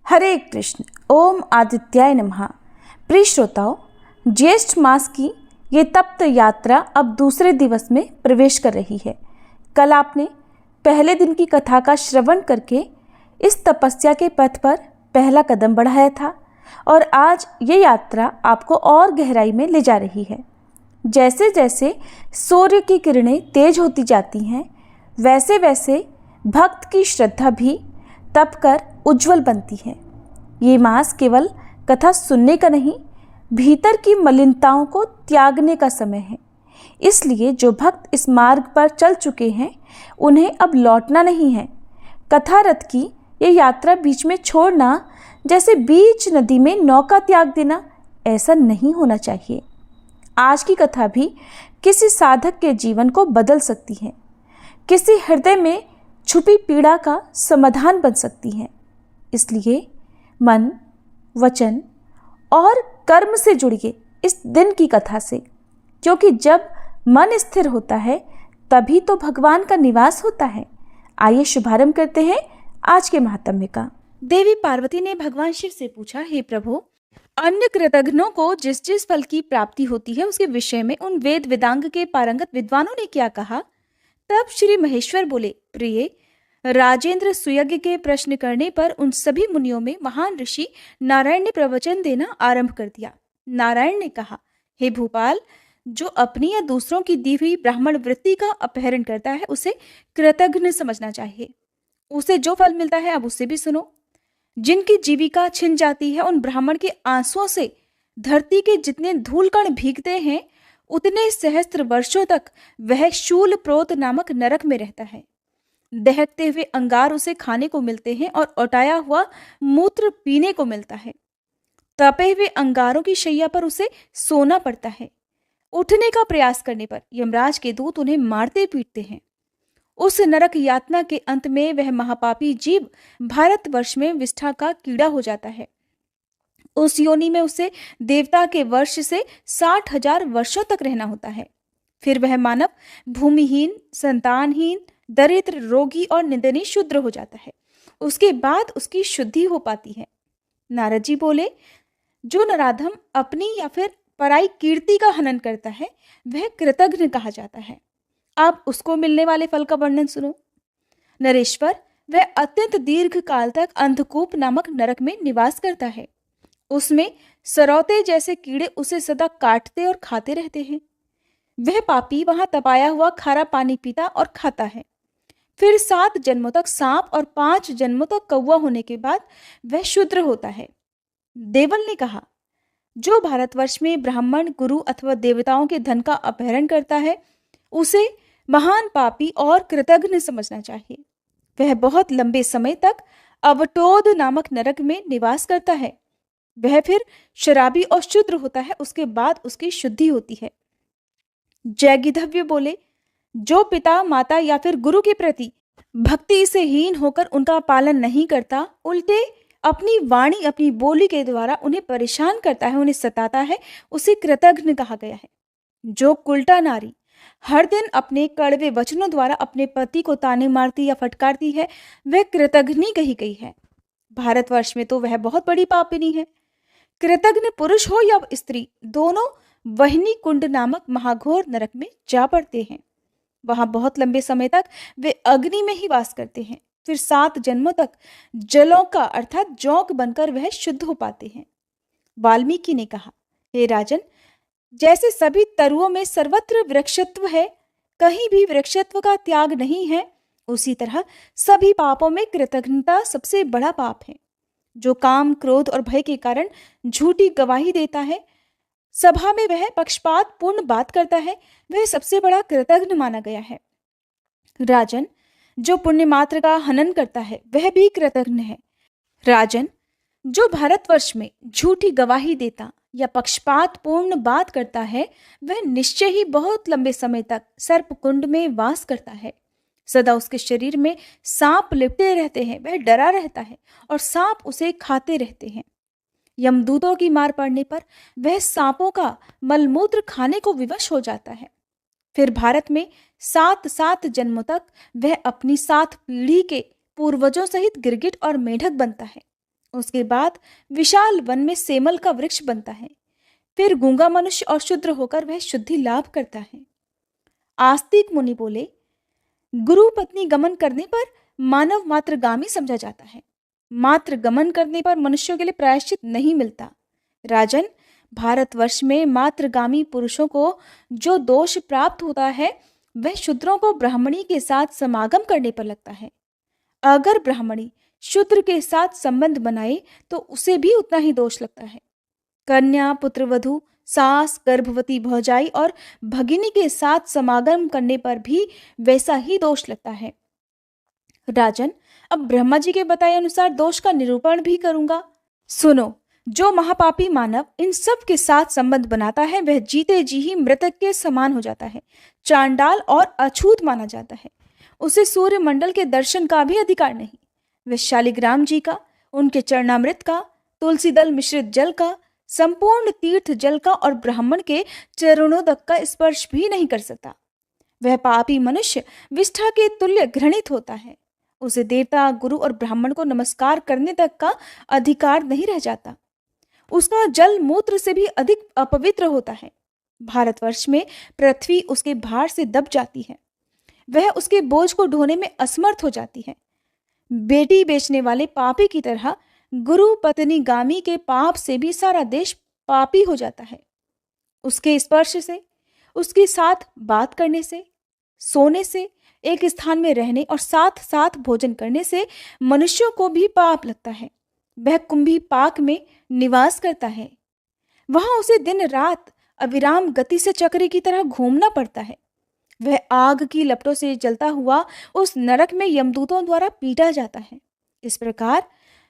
हरे कृष्ण। ओम आदित्याय नमः। प्रिय श्रोताओं, ज्येष्ठ मास की ये तप्त यात्रा अब दूसरे दिवस में प्रवेश कर रही है। कल आपने पहले दिन की कथा का श्रवण करके इस तपस्या के पथ पर पहला कदम बढ़ाया था और आज ये यात्रा आपको और गहराई में ले जा रही है। जैसे जैसे सूर्य की किरणें तेज होती जाती हैं, वैसे वैसे भक्त की श्रद्धा भी तप कर उज्जवल बनती है। ये मास केवल कथा सुनने का नहीं, भीतर की मलिनताओं को त्यागने का समय है। इसलिए जो भक्त इस मार्ग पर चल चुके हैं, उन्हें अब लौटना नहीं है। कथा रथ की ये यात्रा बीच में छोड़ना जैसे बीच नदी में नौका त्याग देना, ऐसा नहीं होना चाहिए। आज की कथा भी किसी साधक के जीवन को बदल सकती है, किसी हृदय में छुपी पीड़ा का समाधान बन सकती है। इसलिए मन, वचन और कर्म से जुड़िए इस दिन की कथा से, क्योंकि जब मन स्थिर होता है तभी तो भगवान का निवास होता है। आइए शुभारंभ करते हैं आज के महात्म्य का। देवी पार्वती ने भगवान शिव से पूछा, हे प्रभु, अन्य कृतघ्नों को जिस जिस फल की प्राप्ति होती है उसके विषय में उन वेद वेदांग के पारंगत विद्वानों ने क्या कहा? तब श्री महेश्वर बोले, प्रिय राजेंद्र, सुयज्ञ के प्रश्न करने पर उन सभी मुनियों में महान ऋषि नारायण ने प्रवचन देना आरंभ कर दिया। नारायण ने कहा, हे भूपाल, जो अपनी या दूसरों की दी हुई ब्राह्मण वृत्ति का अपहरण करता है उसे कृतघ्न समझना चाहिए। उसे जो फल मिलता है अब उससे भी सुनो। जिनकी जीविका छिन जाती है, उन ब्राह्मण के आंसुओं से धरती के जितने धूलकण भीगते हैं, उतने सहस्त्र वर्षों तक वह शूल प्रोत नामक नरक में रहता है। दहकते हुए अंगार उसे खाने को मिलते हैं और उटाया हुआ मूत्र पीने को मिलता है। तपे हुए अंगारों की शैया पर उसे सोना पड़ता है। उठने का प्रयास करने पर यमराज के दूत उन्हें मारते पीटते हैं। उस नरक यातना के अंत में वह महापापी जीव भारतवर्ष में विष्ठा का कीड़ा हो जाता है। उस योनि में उसे देवता के वर्ष से 60,000 वर्षों तक रहना होता है। फिर वह मानव भूमिहीन, संतानहीन, दरिद्र, रोगी और निंदनीय शूद्र हो जाता है। उसके बाद उसकी शुद्धि हो पाती है। नारद जी बोले, जो नराधम अपनी या फिर पराई कीर्ति का हनन करता है वह कृतघ्न कहा जाता है। अब उसको मिलने वाले फल का वर्णन सुनो। नरेश्वर, वह अत्यंत दीर्घ काल तक अंधकूप नामक नरक में निवास करता है। उसमें सरौते जैसे कीड़े उसे सदा काटते और खाते रहते हैं। वह पापी वहां तपाया हुआ खारा पानी पीता और खाता है। फिर 7 जन्मों तक सांप और 5 जन्मों तक कौवा होने के बाद वह शूद्र होता है। देवल ने कहा, जो भारतवर्ष में ब्राह्मण, गुरु अथवा देवताओं के धन का अपहरण करता है उसे महान पापी और कृतघ्न समझना चाहिए। वह बहुत लंबे समय तक अवटोद नामक नरक में निवास करता है। वह फिर शराबी और शूद्र होता है। उसके बाद उसकी शुद्धि होती है। जयगिधव्य बोले, जो पिता, माता या फिर गुरु के प्रति भक्ति से हीन होकर उनका पालन नहीं करता, उल्टे अपनी वाणी, अपनी बोली के द्वारा उन्हें परेशान करता है, उन्हें सताता है, उसे कृतघ्न कहा गया है। जो कुल्टा नारी हर दिन अपने कड़वे वचनों द्वारा अपने पति को ताने मारती या फटकारती है, वह कृतघ्नी कही गई है। भारतवर्ष में तो वह बहुत बड़ी पापिनी है। कृतघ्न पुरुष हो या स्त्री, दोनों वहनी कुंड नामक महाघोर नरक में जा पड़ते हैं। वहां बहुत लंबे समय तक वे अग्नि में ही वास करते हैं। फिर 7 जन्मों तक जलों का अर्थात जोंक बनकर वह शुद्ध हो पाते हैं। वाल्मीकि ने कहा, हे राजन, जैसे सभी तरुओं में सर्वत्र वृक्षत्व है, कहीं भी वृक्षत्व का त्याग नहीं है, उसी तरह सभी पापों में कृतघ्नता सबसे बड़ा पाप है। जो काम, क्रोध और भय के कारण झूठी गवाही देता है, सभा में वह पक्षपात पूर्ण बात करता है, वह सबसे बड़ा कृतघ्न माना गया है। राजन, जो पुण्य मात्र का हनन करता है वह भी कृतघ्न है। राजन, जो भारतवर्ष में झूठी गवाही देता या पक्षपात पूर्ण बात करता है, वह निश्चय ही बहुत लंबे समय तक सर्पकुंड में वास करता है। सदा उसके शरीर में सांप लिपटे रहते हैं, वह डरा रहता है और सांप उसे खाते रहते हैं। यमदूतों की मार पड़ने पर वह सांपों का मलमूत्र खाने को विवश हो जाता है। फिर भारत में 7 जन्मों तक वह अपनी 7 पीढ़ी के पूर्वजों सहित गिरगिट और मेढक बनता है। उसके बाद विशाल वन में सेमल का वृक्ष बनता है। फिर गूंगा मनुष्य और शुद्र होकर वह शुद्धि लाभ करता है। आस्तिक मुनि बोले, गुरु पत्नी गमन करने पर मानव मात्रगामी समझा जाता है। मात्र गमन करने पर मनुष्यों के लिए प्रायश्चित नहीं मिलता। राजन, भारतवर्ष में मात्रगामी पुरुषों को जो दोष प्राप्त होता है वह शूद्रों को ब्राह्मणी के साथ समागम करने पर लगता है। अगर ब्राह्मणी शूद्र के साथ संबंध बनाए तो उसे भी उतना ही दोष लगता है। कन्या, पुत्रवधू, सास, गर्भवती भौजाई और भगिनी के साथ समागम करने पर भी वैसा ही दोष लगता है। राजन, अब ब्रह्मा जी के बताए अनुसार दोष का निरूपण भी करूंगा। सुनो, जो महापापी मानव इन सब के साथ संबंध बनाता है वह जीते जी ही मृतक के समान हो जाता है, चांडाल और अछूत माना जाता है। उसे सूर्य मंडल के दर्शन का भी अधिकार नहीं। वह शालिग्राम जी का, उनके चरणामृत का, तुलसी दल मिश्रित जल का, संपूर्ण तीर्थ जल का और ब्राह्मण के चरणोदक का स्पर्श भी नहीं कर सकता। वह पापी मनुष्य विष्ठा के तुल्य घृणित होता है। उसे देवता, गुरु और ब्राह्मण को नमस्कार करने तक का अधिकार नहीं रह जाता। उसका जल मूत्र से भी अधिक अपवित्र होता है। भारतवर्ष में पृथ्वी उसके भार से दब जाती है। वह उसके बोझ को ढोने में असमर्थ हो जाती है। बेटी बेचने वाले पापी की तरह गुरु पत्नी गामी के पाप से भी सारा देश पापी हो जाता है। उसके स्पर्श से, उसके साथ बात करने से, सोने से, एक स्थान में रहने और साथ साथ भोजन करने से मनुष्यों को भी पाप लगता है। वह कुंभी पाक में निवास करता है। वहां उसे दिन रात अविराम गति से चक्री की तरह घूमना पड़ता है। वह आग की लपटों से जलता हुआ उस नरक में यमदूतों द्वारा पीटा जाता है। इस प्रकार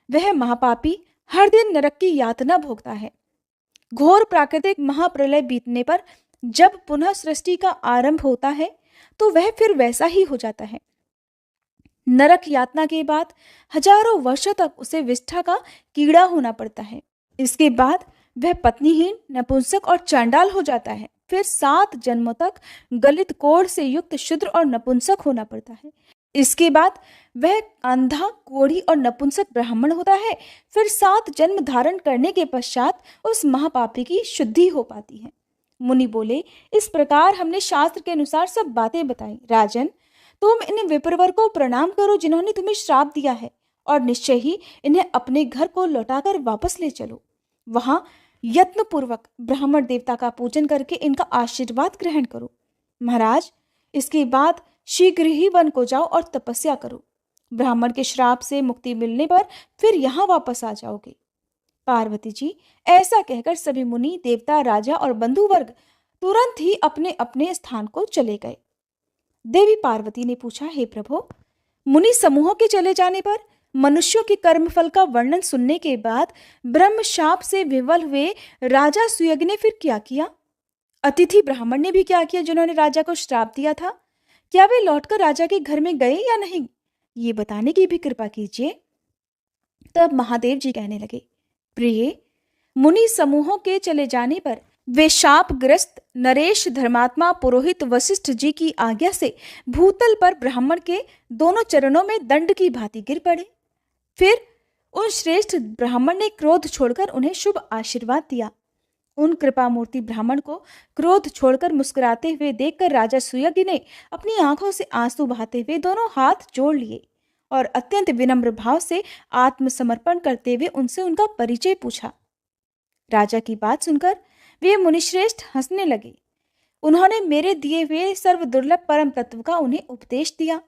वह महापापी हर दिन नरक की यातना भोगता है। घोर प्राकृतिक महाप्रलय बीतने पर जब पुनः सृष्टि का आरंभ होता है तो वह फिर वैसा ही हो जाता है। नरक यातना के बाद हजारों वर्षों तक उसे विष्ठा का कीड़ा होना पड़ता है। इसके बाद वह पत्नीहीन, नपुंसक और चांडाल हो जाता है। फिर 7 जन्मों तक गलित कोढ़ से युक्त शूद्र और नपुंसक होना पड़ता है। इसके बाद वह अंधा, कोढ़ी और नपुंसक ब्राह्मण होता है। फिर 7 जन्म धारण करने के पश्चात उस महापापी की शुद्धि हो पाती है। मुनि बोले, इस प्रकार हमने शास्त्र के अनुसार सब बातें बताई। राजन, तुम इन विप्रवर को प्रणाम करो जिन्होंने तुम्हें श्राप दिया है, और निश्चय ही इन्हें अपने घर को लौटाकर वापस ले चलो। वहां यत्न पूर्वक ब्राह्मण देवता का पूजन करके इनका आशीर्वाद ग्रहण करो। महाराज, इसके बाद शीघ्र ही वन को जाओ और तपस्या करो। ब्राह्मण के श्राप से मुक्ति मिलने पर फिर यहाँ वापस आ जाओगे। पार्वती जी, ऐसा कहकर सभी मुनि, देवता, राजा और बंधु वर्ग तुरंत ही अपने अपने स्थान को चले गए। देवी पार्वती ने पूछा, हे प्रभु, मुनि समूहों के चले जाने पर मनुष्यों के कर्मफल का वर्णन सुनने के बाद ब्रह्म शाप से विवल हुए राजा सुयज्ञ ने फिर क्या किया? अतिथि ब्राह्मण ने भी क्या किया जिन्होंने राजा को श्राप दिया था? क्या वे लौटकर राजा के घर में गए या नहीं, ये बताने की भी कृपा कीजिए। तब महादेव जी कहने लगे, प्रिय, मुनि समूहों के चले जाने पर वे शापग्रस्त नरेश धर्मात्मा पुरोहित वशिष्ठ जी की आज्ञा से भूतल पर ब्राह्मण के दोनों चरणों में दंड की भांति गिर पड़े। फिर उन श्रेष्ठ ब्राह्मण ने क्रोध छोड़कर उन्हें शुभ आशीर्वाद दिया। उन कृपा मूर्ति ब्राह्मण को क्रोध छोड़कर मुस्कुराते हुए देखकर राजा सुयज्ञ ने अपनी आंखों से आंसू बहाते हुए दोनों हाथ जोड़ लिए और अत्यंत विनम्र भाव से आत्मसमर्पण करते हुए उनसे उनका परिचय पूछा। राजा की बात सुनकर वे मुनिश्रेष्ठ हंसने लगे। उन्होंने मेरे दिए हुए सर्व दुर्लभ परम तत्व का उन्हें उपदेश दिया।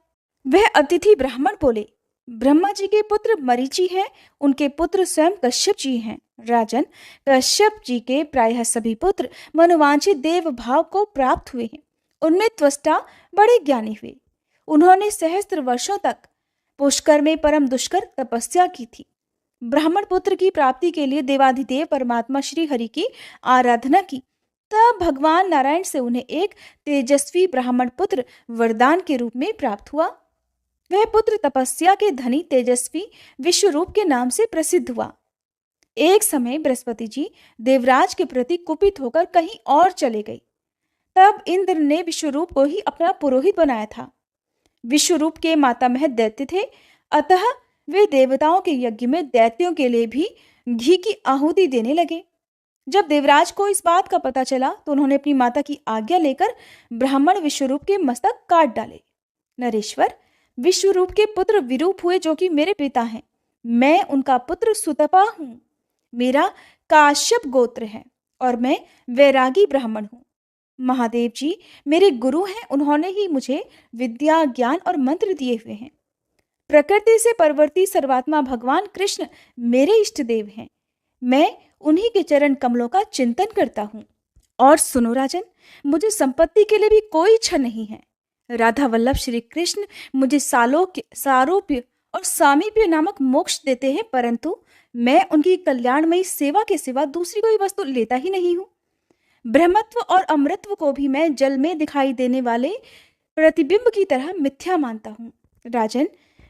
वह अतिथि ब्राह्मण बोले, ब्रह्मा जी के पुत्र मरीचि हैं, उनके पुत्र स्वयं कश्यप जी हैं। राजन, कश्यप जी के प्रायः सभी पुत्र मनोवांछित देव भाव को प्राप्त हुए हैं। उनमें त्वष्टा बड़े ज्ञानी हुए। उन्होंने सहस्त्र वर्षों तक पुष्कर में परम दुष्कर तपस्या की थी। ब्राह्मण पुत्र की प्राप्ति के लिए देवाधिदेव परमात्मा श्री हरि की आराधना की। तब भगवान नारायण से उन्हें एक तेजस्वी ब्राह्मण पुत्र वरदान के रूप में प्राप्त हुआ। वह पुत्र तपस्या के धनी तेजस्वी विश्वरूप के नाम से प्रसिद्ध हुआ। एक समय बृहस्पति जी देवराज के प्रति कुपित होकर कहीं और चले गए। तब इंद्र ने विश्वरूप को ही अपना पुरोहित बनाया था। विश्वरूप के मातामह दैत्य थे, अतः वे देवताओं के यज्ञ में दैत्यों के लिए भी घी की आहुति देने लगे। जब देवराज को इस बात का पता चला तो उन्होंने अपनी माता की आज्ञा लेकर ब्राह्मण विश्वरूप के मस्तक काट डाले। नरेश्वर, विश्वरूप के पुत्र विरूप हुए जो कि मेरे पिता हैं। मैं उनका पुत्र सुतपा हूँ। मेरा काश्यप गोत्र है और मैं वैरागी ब्राह्मण हूँ। महादेव जी मेरे गुरु हैं, उन्होंने ही मुझे विद्या, ज्ञान और मंत्र दिए हुए हैं। प्रकृति से परवर्ती सर्वात्मा भगवान कृष्ण मेरे इष्ट देव हैं। मैं उन्हीं के चरण कमलों का चिंतन करता हूँ। और सुनो राजन, मुझे संपत्ति के लिए भी कोई इच्छा नहीं है। राधा वल्लभ श्री कृष्ण मुझे सालोक्य, सारोप्य और सामीप्य नामक मोक्ष देते हैं, परंतु मैं उनकी कल्याणमयी सेवा के सिवा दूसरी कोई वस्तु लेता ही नहीं हूँ। ब्रह्मत्व और अमृतत्व को भी मैं जल में दिखाई देने वाले प्रतिबिंब की तरह मिथ्या मानता हूँ। राजन,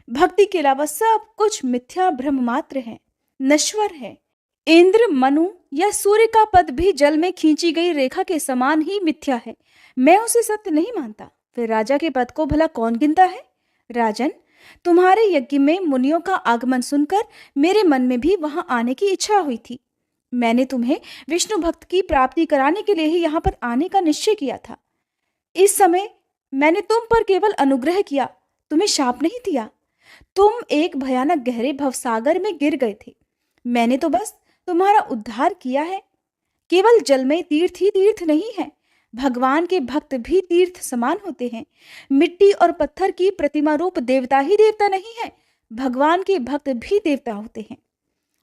भक्ति के अलावा सब कुछ मिथ्या भ्रम मात्र है, नश्वर है। इंद्र, मनु या सूर्य का पद भी जल में खींची गई रेखा के समान ही मिथ्या है। मैं उसे सत्य नहीं मानता। फिर राजा के पद को भला कौन गिनता है? राजन, तुम्हारे यज्ञ में मुनियों का आगमन सुनकर मेरे मन में भी वहां आने की इच्छा हुई थी। मैंने तुम्हें विष्णु भक्त की प्राप्ति कराने के लिए ही यहाँ पर आने का निश्चय किया था। इस समय मैंने तुम पर केवल अनुग्रह किया, तुम्हें शाप नहीं दिया। तुम एक भयानक गहरे भवसागर में गिर गए थे, मैंने तो बस तुम्हारा उद्धार किया है। केवल जल में तीर्थ ही तीर्थ नहीं है, भगवान के भक्त भी तीर्थ समान होते हैं। मिट्टी और पत्थर की प्रतिमा रूप देवता ही देवता नहीं है, भगवान के भक्त भी देवता होते हैं।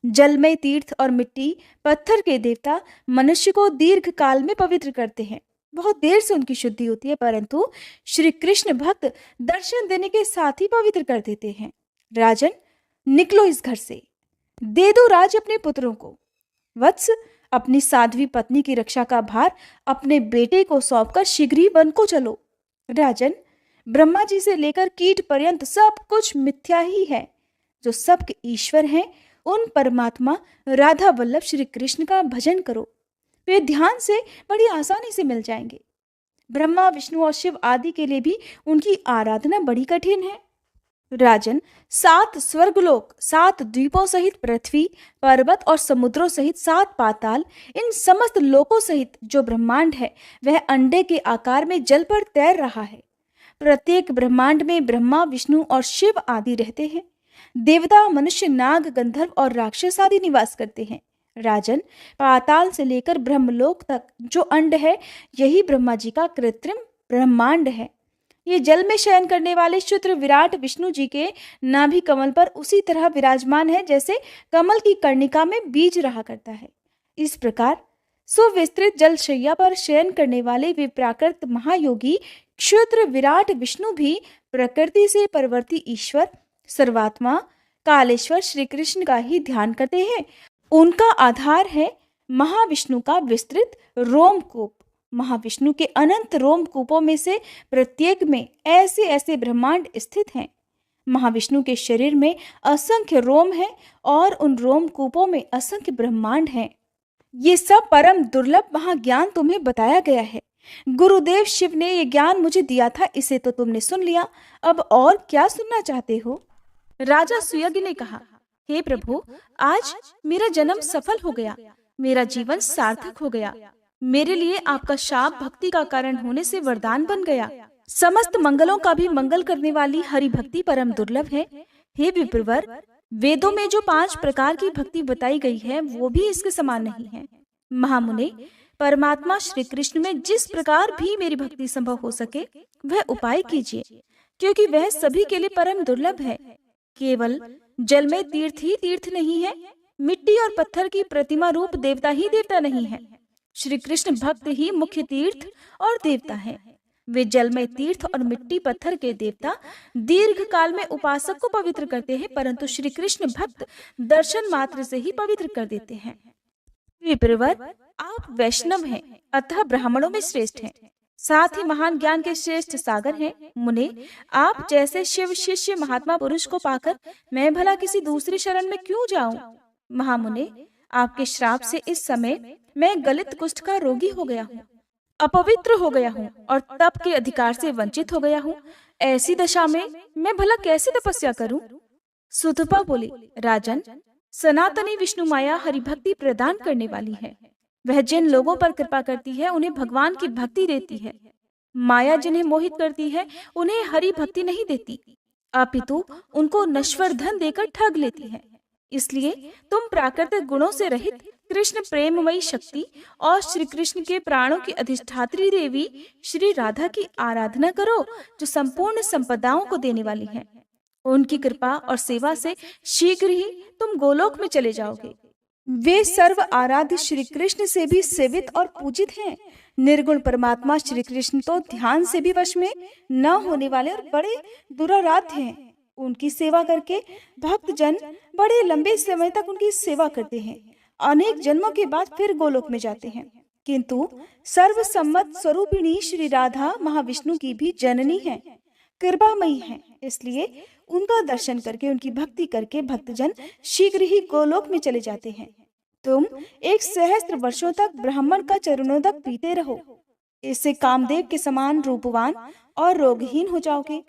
जल में तीर्थ और मिट्टी पत्थर के देवता मनुष्य को दीर्घ काल में पवित्र करते हैं, बहुत देर से उनकी शुद्धि होती है, परंतु श्री कृष्ण भक्त दर्शन देने के साथ ही पवित्र कर देते हैं। राजन, निकलो इस घर से, दे दो राज अपने पुत्रों को। वत्स, अपनी साध्वी पत्नी की रक्षा का भार अपने बेटे को सौंपकर शीघ्र ही वन को चलो। राजन, ब्रह्मा जी से लेकर कीट पर्यंत सब कुछ मिथ्या ही है। जो सबके ईश्वर हैं उन परमात्मा राधा वल्लभ श्री कृष्ण का भजन करो, वे ध्यान से बड़ी आसानी से मिल जाएंगे। ब्रह्मा, विष्णु और शिव आदि के लिए भी उनकी आराधना बड़ी कठिन है। राजन, 7 स्वर्गलोक, 7 द्वीपों सहित पृथ्वी, पर्वत और समुद्रों सहित 7 पाताल, इन समस्त लोकों सहित जो ब्रह्मांड है वह अंडे के आकार में जल पर तैर रहा है। प्रत्येक ब्रह्मांड में ब्रह्मा, विष्णु और शिव आदि रहते हैं। देवता, मनुष्य, नाग, गंधर्व और राक्षस आदि निवास करते हैं। राजन, पाताल से लेकर ब्रह्मलोक तक जो अंड है यही ब्रह्मा जी का कृत्रिम ब्रह्मांड है। ये जल में शयन करने वाले शुद्र विराट विष्णु जी के नाभि कमल पर उसी तरह विराजमान है जैसे कमल की कर्णिका में बीज रहा करता है। इस प्रकार सुविस्तृत जल शैया पर शयन करने वाले वे प्राकृत महायोगी क्षुद्र विराट विष्णु भी प्रकृति से परवर्ती ईश्वर, सर्वात्मा, कालेश्वर श्री कृष्ण का ही ध्यान करते हैं। उनका आधार है महाविष्णु का विस्तृत रोमकूप। महाविष्णु के अनंत रोमकूपों में से प्रत्येक में ऐसे ऐसे ब्रह्मांड स्थित हैं। महाविष्णु के शरीर में असंख्य रोम हैं और उन रोमकूपों में असंख्य ब्रह्मांड हैं। ये सब परम दुर्लभ महाज्ञान तुम्हें बताया गया है। गुरुदेव शिव ने ये ज्ञान मुझे दिया था, इसे तो तुमने सुन लिया, अब और क्या सुनना चाहते हो? राजा सुयज्ञ ने कहा, हे प्रभु, आज मेरा जन्म सफल हो गया, मेरा जीवन सार्थक हो गया। मेरे लिए आपका शाप भक्ति का कारण होने से वरदान बन गया। समस्त मंगलों का भी मंगल करने वाली हरि भक्ति परम दुर्लभ है। हे विप्रवर, वेदों में जो 5 प्रकार की भक्ति बताई गई है वो भी इसके समान नहीं है। महामुने, परमात्मा श्री कृष्ण में जिस प्रकार भी मेरी भक्ति संभव हो सके वह उपाय कीजिए, क्योंकि वह सभी के लिए परम दुर्लभ है। केवल जल में तीर्थ ही तीर्थ नहीं है, मिट्टी और पत्थर की प्रतिमा रूप देवता ही देवता नहीं है। श्री कृष्ण भक्त ही मुख्य तीर्थ और देवता है। वे जल में तीर्थ और मिट्टी पत्थर के देवता दीर्घ काल में उपासक को पवित्र करते हैं, परंतु श्री कृष्ण भक्त दर्शन मात्र से ही पवित्र कर देते हैं। विप्रवर, आप वैष्णव हैं, अतः ब्राह्मणों में श्रेष्ठ हैं, साथ ही महान ज्ञान के श्रेष्ठ सागर हैं। मुने, आप जैसे शिव शिष्य महात्मा पुरुष को पाकर मैं भला किसी दूसरी शरण में क्यों जाऊं? महामुने, आपके श्राप से इस समय मैं गलित कुष्ठ का रोगी हो गया हूँ, अपवित्र हो गया हूँ और तप के अधिकार से वंचित हो गया हूँ। ऐसी दशा में मैं भला कैसे तपस्या करूं? सुतपा बोली, राजन, सनातनी विष्णु माया हरिभक्ति प्रदान करने वाली है। वह जिन लोगों पर कृपा करती है उन्हें भगवान की भक्ति देती है। माया जिन्हें मोहित करती है उन्हें हरि भक्ति नहीं देती, अपितु उनको नश्वर धन देकर ठग लेती है। इसलिए तुम प्राकृतिक गुणों से रहित कृष्ण प्रेममयी शक्ति और श्री कृष्ण के प्राणों की अधिष्ठात्री देवी श्री राधा की आराधना करो, जो संपूर्ण संपदाओं को देने वाली है। उनकी कृपा और सेवा से शीघ्र ही तुम गोलोक में चले जाओगे। वे सर्व आराध्य श्री कृष्ण से भी सेवित और पूजित हैं। निर्गुण परमात्मा श्री कृष्ण तो ध्यान से भी वश में न होने वाले और बड़े दुराराध्य हैं। उनकी सेवा करके भक्त जन बड़े लंबे समय तक उनकी सेवा करते हैं, अनेक जन्मों के बाद फिर गोलोक में जाते हैं। किंतु सर्वसम्मत स्वरूपिणी श्री राधा महाविष्णु की भी जननी है, कृपामयी है। इसलिए उनका दर्शन करके, उनकी भक्ति करके भक्तजन शीघ्र ही गोलोक में चले जाते हैं। तुम 1 सहस्त्र वर्षों तक ब्राह्मण का चरणोदक पीते रहो, इससे कामदेव के समान रूपवान और रोगहीन हो जाओगे।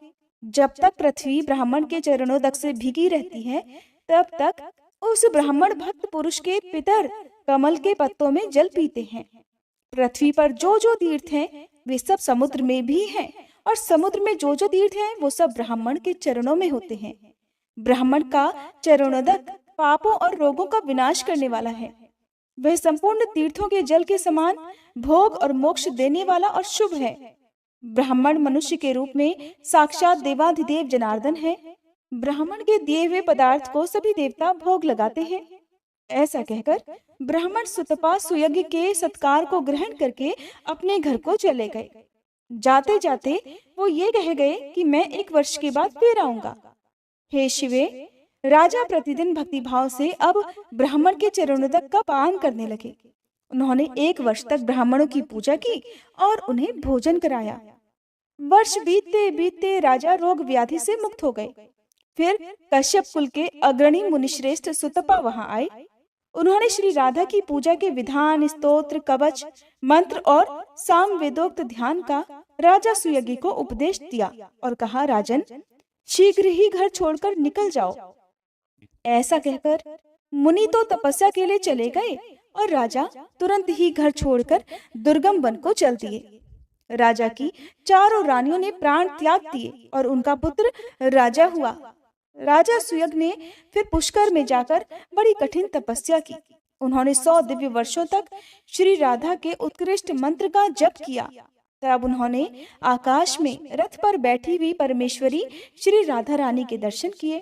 जब तक पृथ्वी ब्राह्मण के चरणोदक से भीगी रहती है, तब तक उस ब्राह्मण भक्त पुरुष के पितर कमल के पत्तों में जल पीते हैं। पृथ्वी पर जो जो तीर्थ हैं, वे सब समुद्र में भी हैं, और समुद्र में जो जो तीर्थ हैं, वो सब ब्राह्मण के चरणों में होते हैं। ब्राह्मण का चरणोदक पापों और रोगों का विनाश करने वाला है। वह संपूर्ण तीर्थों के जल के समान भोग और मोक्ष देने वाला और शुभ है। ब्राह्मण मनुष्य के रूप में साक्षात देवाधिदेव जनार्दन है। ब्राह्मण के दिए हुए पदार्थ को सभी देवता भोग लगाते हैं। ऐसा कहकर ब्राह्मण सुतपा सुयज्ञ के सत्कार को ग्रहण करके अपने घर को चले गए। जाते जाते वो ये कह गए कि मैं 1 वर्ष के बाद फिर आऊंगा। हे शिवे, राजा प्रतिदिन भक्तिभाव से अब ब्राह्मण के चरणोदक का पान करने लगे। उन्होंने 1 वर्ष तक ब्राह्मणों की पूजा की और उन्हें भोजन कराया। वर्ष बीतते बीतते राजा रोग व्याधि से मुक्त हो गए। फिर कश्यप कुल के अग्रणी मुनिश्रेष्ठ सुतपा वहां आए। उन्होंने श्री राधा की पूजा के विधान, स्तोत्र, कवच, मंत्र और साम वेदोक्त ध्यान का राजा सुयज्ञ को उपदेश दिया और कहा, राजन, शीघ्र ही घर छोड़कर निकल जाओ। ऐसा कहकर मुनि तो तपस्या के लिए चले गए और राजा तुरंत ही घर छोड़कर दुर्गम वन को चल दिए। राजा की चारों रानियों ने प्राण त्याग दिए और उनका पुत्र राजा हुआ। राजा सुयज्ञ ने फिर पुष्कर में जाकर बड़ी कठिन तपस्या की। उन्होंने 100 दिव्य वर्षों तक श्री राधा के उत्कृष्ट मंत्र का जप किया। तब उन्होंने आकाश में रथ पर बैठी हुई परमेश्वरी श्री राधा रानी के दर्शन किए।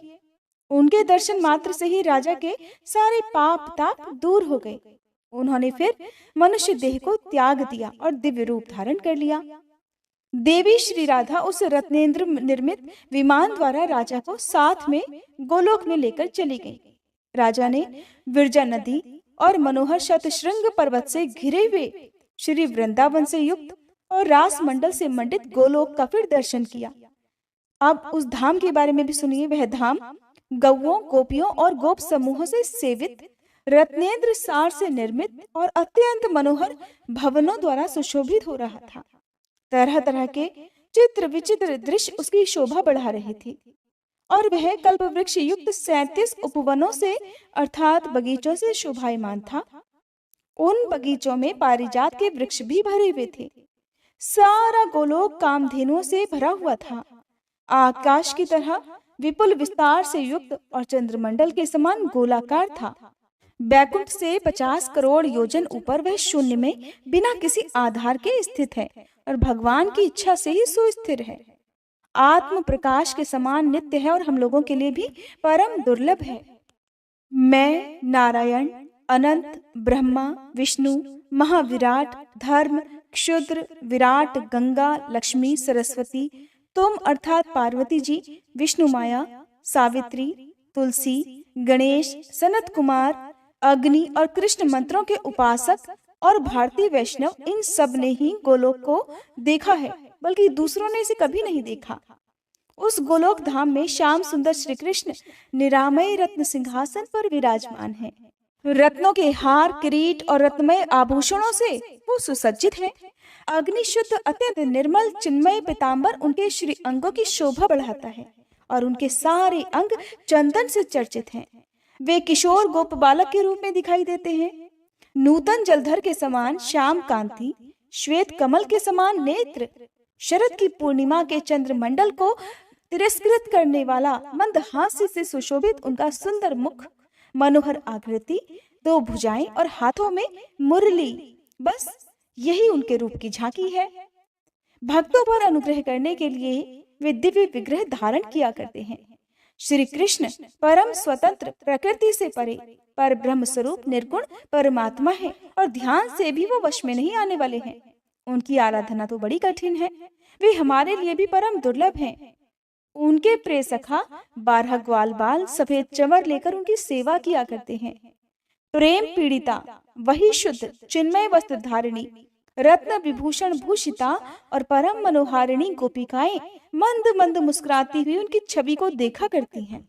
उनके दर्शन मात्र से ही राजा के सारे पाप ताप दूर हो गए। उन्होंने फिर मनुष्य देह को त्याग दिया और दिव्य रूप धारण कर लिया। देवी श्री राधा उस रत्नेंद्र निर्मित विमान द्वारा राजा को साथ में गोलोक में लेकर चली गई। राजा ने विरजा नदी और मनोहर शतशृंग पर्वत से घिरे हुए श्री वृंदावन से युक्त और रास मंडल से मंडित गोलोक का फिर दर्शन किया। अब उस धाम के बारे में भी सुनिए। वह धाम गौओं, गोपियों और गोप समूहों से सेवित, रत्नेंद्र सार से निर्मित और अत्यंत मनोहर भवनों द्वारा सुशोभित हो रहा था। तरह तरह के चित्र विचित्र दृश्य उसकी शोभा बढ़ा रहे थे और वह कल्प वृक्ष युक्त 37 उपवनों से अर्थात बगीचों से शोभायमान था। उन बगीचों में पारिजात के वृक्ष भी भरे हुए थे। सारा गोलोक कामधेनुओं से भरा हुआ था। आकाश की तरह विपुल विस्तार से युक्त और चंद्रमंडल के समान गोलाकार था। बैकुंठ से 50 करोड़ योजन ऊपर वह शून्य में बिना किसी आधार के स्थित है और भगवान की इच्छा से ही सुस्थिर है। आत्म प्रकाश के समान नित्य है और हम लोगों के लिए भी परम दुर्लभ है। मैं नारायण, अनंत, ब्रह्मा, विष्णु, महाविराट, धर्म, क्षुद्र, विराट, गंगा, लक्ष्मी, सरस्वती, तुम अर्थात पार्वती जी, विष्णु माया, सावित्री, तुलसी, गणेश, सनत कुमार, अग्नि और कृष्ण मंत्रों के उपासक और भारतीय वैष्णव, इन सब ने ही गोलोक को देखा है, बल्कि दूसरों ने इसे कभी नहीं देखा। उस गोलोक धाम में श्याम सुंदर श्री कृष्ण निरामय रत्न सिंहासन पर विराजमान है। रत्नों के हार, किरीट और रत्नमय आभूषणों से वो सुसज्जित है। अग्नि शुद्ध अत्यंत निर्मल चिन्मय पीतांबर उनके श्री अंगों की शोभा बढ़ाता है और उनके सारे अंग चंदन से चर्चित हैं। वे किशोर गोप बालक के रूप में दिखाई देते हैं। नूतन जलधर के समान श्याम कांति, श्वेत कमल के समान नेत्र, शरद की पूर्णिमा के चंद्रमंडल को तिरस्कृत करने वाला मंद हास्य से सुशोभित उनका सुंदर मुख, मनोहर आकृति, दो भुजाएं और हाथों में मुरली, बस यही उनके रूप की झांकी है। भक्तों पर अनुग्रह करने के लिए वे दिव्य विग्रह धारण किया करते हैं। श्री कृष्ण परम स्वतंत्र, प्रकृति से परे, पर ब्रह्म स्वरूप निर्गुण परमात्मा है और ध्यान से भी वो वश में नहीं आने वाले हैं। उनकी आराधना तो बड़ी कठिन है, वे हमारे लिए भी परम दुर्लभ हैं। उनके प्रिय सखा 12 ग्वाल बाल सफेद चंवर लेकर उनकी सेवा किया करते हैं। प्रेम पीड़िता वही शुद्ध चिन्मय वस्त्र धारिणी, रत्न विभूषण भूषिता और परम मनोहारिणी गोपिकाएं मंद मंद मुस्कुराती हुई उनकी छवि को देखा करती हैं।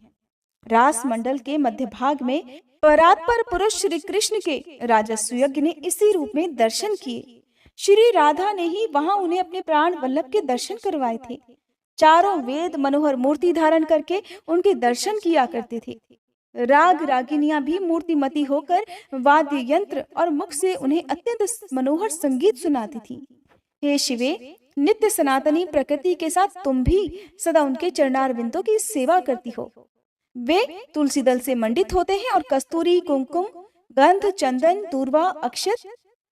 रास मंडल के मध्य भाग में परात्पर पुरुष श्री कृष्ण के राजा सुयज्ञ ने इसी रूप में दर्शन किए। श्री राधा ने ही वहां उन्हें अपने प्राण वल्लभ के दर्शन करवाए थे। चारों वेद मनोहर मूर्ति धारण करके उनके दर्शन किया करते थे। राग रागिनियां भी मूर्तिमती होकर वाद्य यंत्र और मुख से उन्हें अत्यंत मनोहर संगीत सुनाती थी। हे शिवे, नित्य सनातनी प्रकृति के साथ तुम भी सदा उनके चरणारविंदों की सेवा करती हो। वे तुलसी दल से मंडित होते हैं और कस्तूरी, कुमकुम, गंध, चंदन, दूर्वा, अक्षत,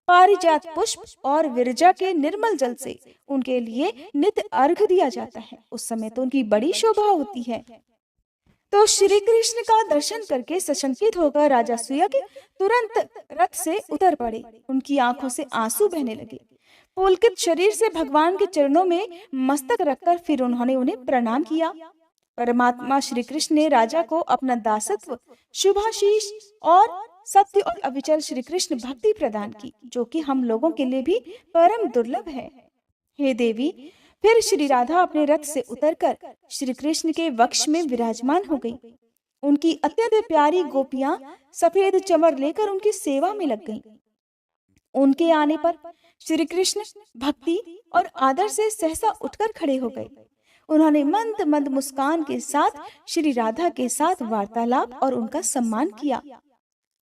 पारिजात पुष्प और विरजा के निर्मल जल से उनके लिए नित्य अर्घ्य दिया जाता है। उस समय तो उनकी बड़ी शोभा होती है। तो श्री कृष्ण का दर्शन करके सशंकित होकर राजा सुयज्ञ तुरंत रथ से उतर पड़े। उनकी आंखों से आंसू बहने लगे। पुलकित शरीर से भगवान के चरणों में मस्तक रखकर फिर उन्होंने उन्हें प्रणाम किया। परमात्मा श्री कृष्ण ने राजा को अपना दासत्व, शुभाशीष और सत्य और अविचल श्री कृष्ण भक्ति प्रदान की, जो कि हम लोगों के लिए भी परम दुर्लभ है। हे देवी, फिर श्री राधा अपने रथ से उतरकर श्री कृष्ण के वक्ष में विराजमान हो गई। उनकी अत्यंत प्यारी गोपियां सफेद चंवर लेकर उनकी सेवा में लग गईं। उनके आने पर श्री कृष्ण भक्ति और आदर से सहसा उठकर खड़े हो गए। उन्होंने मंद मंद मुस्कान के साथ श्री राधा के साथ वार्तालाप और उनका सम्मान किया।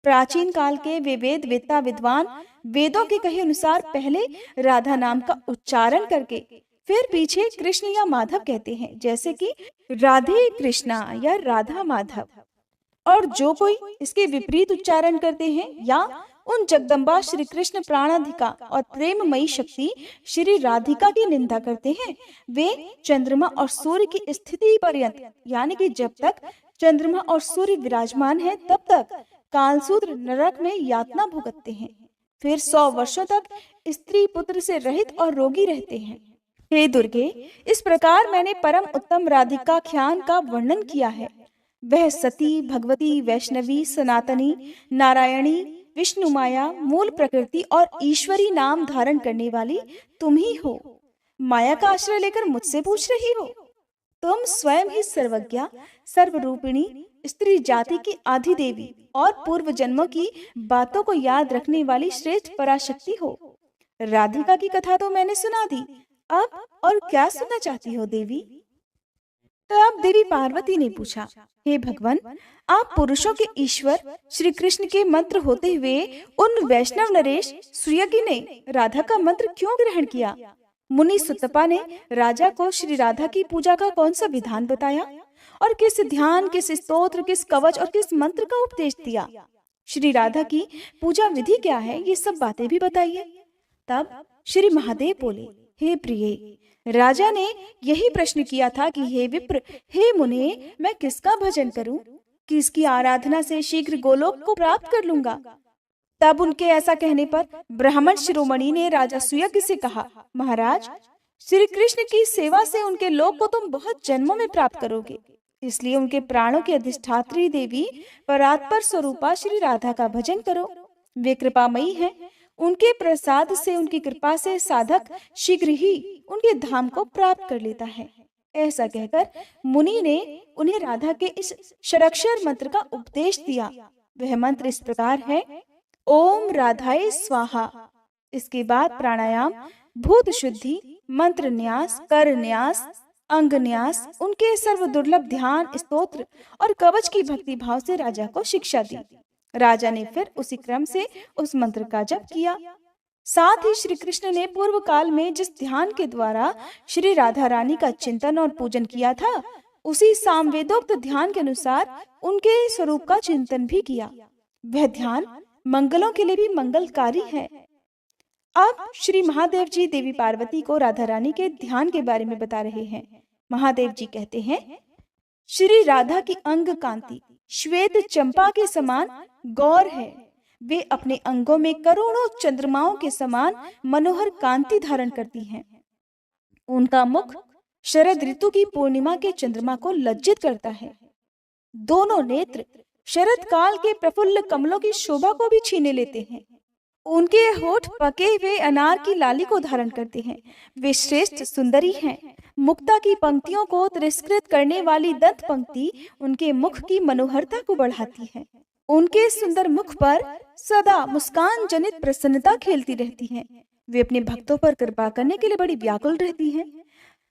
प्राचीन काल के वे वेद वेत्ता विद्वान वेदों के कहे अनुसार पहले राधा नाम का उच्चारण करके फिर पीछे कृष्ण या माधव कहते हैं, जैसे कि राधे कृष्णा या राधा माधव। और जो कोई इसके विपरीत उच्चारण करते हैं या उन जगदम्बा श्री कृष्ण प्राणाधिका और प्रेममयी शक्ति श्री राधिका की निंदा करते हैं, वे चंद्रमा और सूर्य की स्थिति पर्यंत, यानी कि जब तक चंद्रमा और सूर्य विराजमान है तब तक कालसूत्र नरक में यातना भुगतते हैं। फिर 100 वर्षों तक स्त्री पुत्र से रहित और रोगी रहते हैं। हे दुर्गे, इस प्रकार मैंने परम उत्तम राधिका ख्यान का वर्णन किया है। वह सती, भगवती, वैष्णवी, सनातनी, नारायणी, विष्णु माया, मूल प्रकृति और ईश्वरी नाम धारण करने वाली तुम ही हो। माया का आश्रय लेकर मुझसे पूछ रही हो? तुम स्वयं ही सर्वज्ञा, सर्वरूपिणी, स्त्री जाति की आदि देवी और पूर्व जन्मों की बातों को याद रखने वाली श्रेष्ठ पराशक्ति हो। राधिका की कथा तो मैंने सुना दी, अब और क्या सुनना चाहती हो देवी? तब देवी पार्वती ने पूछा, हे भगवान, आप पुरुषों के ईश्वर श्री कृष्ण के मंत्र होते हुए उन वैष्णव नरेश सुयज्ञ ने राधा का मंत्र क्यों ग्रहण किया? मुनि सुतपा ने राजा को श्री राधा की पूजा का कौन सा विधान बताया और किस ध्यान, किस स्तोत्र, किस कवच और किस मंत्र का उपदेश दिया? श्री राधा की पूजा विधि क्या है, ये सब बातें भी बताइए। तब श्री महादेव बोले, हे प्रिय, राजा ने यही प्रश्न किया था कि हे विप्र, हे मुने, मैं किसका भजन करूं, किसकी आराधना से शीघ्र गोलोक को प्राप्त कर लूंगा। तब उनके ऐसा कहने पर ब्राह्मण शिरोमणि ने राजा सुयज्ञ से कहा, महाराज, श्री कृष्ण की सेवा से उनके लोक को तुम बहुत जन्मों में प्राप्त करोगे। इसलिए उनके प्राणों की अधिष्ठात्री देवी परात्पर स्वरूपा श्री राधा का भजन करो। वे कृपामयी हैं। उनके प्रसाद से, उनकी कृपा से साधक शीघ्र ही उनके धाम को प्राप्त कर लेता है। ऐसा कहकर मुनि ने उन्हें राधा के इस षडाक्षर मंत्र का उपदेश दिया। वह मंत्र इस प्रकार है, ओम राधाय स्वाहा। इसके बाद प्राणायाम, भूत शुद्धि, मंत्र न्यास, कर न्यास, अंगन्यास उनके सर्व दुर्लभ ध्यान, स्तोत्र और कवच की भक्ति भाव से राजा को शिक्षा दी। राजा ने फिर उसी क्रम से उस मंत्र का जप किया। साथ ही श्री कृष्ण ने पूर्व काल में जिस ध्यान के द्वारा श्री राधा रानी का चिंतन और पूजन किया था, उसी सामवेदोक्त ध्यान के अनुसार उनके स्वरूप का चिंतन भी किया। वह ध्यान मंगलों के लिए भी मंगलकारी है। अब श्री महादेव जी देवी पार्वती को राधा रानी के ध्यान के बारे में बता रहे हैं। महादेव जी कहते हैं, श्री राधा की अंग कांति श्वेत चंपा के समान गौर है। वे अपने अंगों में करोड़ों चंद्रमाओं के समान मनोहर कांति धारण करती हैं। उनका मुख शरद ऋतु की पूर्णिमा के चंद्रमा को लज्जित करता है। दोनों नेत्र शरद काल के प्रफुल्ल कमलों की शोभा को भी छीने लेते हैं। उनके होठ पके हुए अनार की लाली को धारण करते हैं। वे श्रेष्ठ सुंदरी हैं। मुक्ता की पंक्तियों को तिरस्कृत करने वाली दंत पंक्ति उनके मुख की मनोहरता को बढ़ाती है। उनके सुंदर मुख पर सदा मुस्कान जनित प्रसन्नता खेलती रहती है। वे अपने भक्तों पर कृपा करने के लिए बड़ी व्याकुल रहती हैं।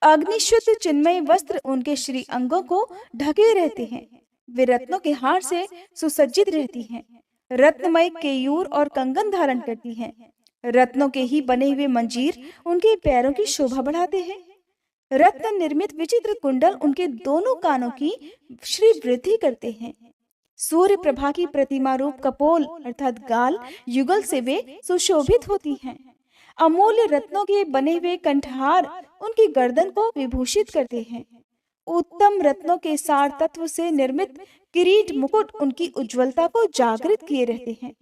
अग्निशुद्ध चिन्मय वस्त्र उनके श्री अंगों को ढके रहते हैं। वे रत्नों के हार से सुसज्जित रहती हैं। रत्नमय केयूर और कंगन धारण करती हैं। रत्नों के ही बने हुए मंजीर उनके पैरों की शोभा बढ़ाते हैं। रत्न निर्मित विचित्र कुंडल उनके दोनों कानों की श्री वृद्धि करते हैं। सूर्य प्रभा की प्रतिमा रूप कपोल अर्थात गाल युगल से वे सुशोभित होती हैं। अमूल्य रत्नों के बने हुए कंठहार उनकी गर्दन को विभूषित करते हैं। उत्तम रत्नों के सार तत्व से निर्मित किरीट मुकुट उनकी उज्ज्वलता को जागृत किए रहते हैं।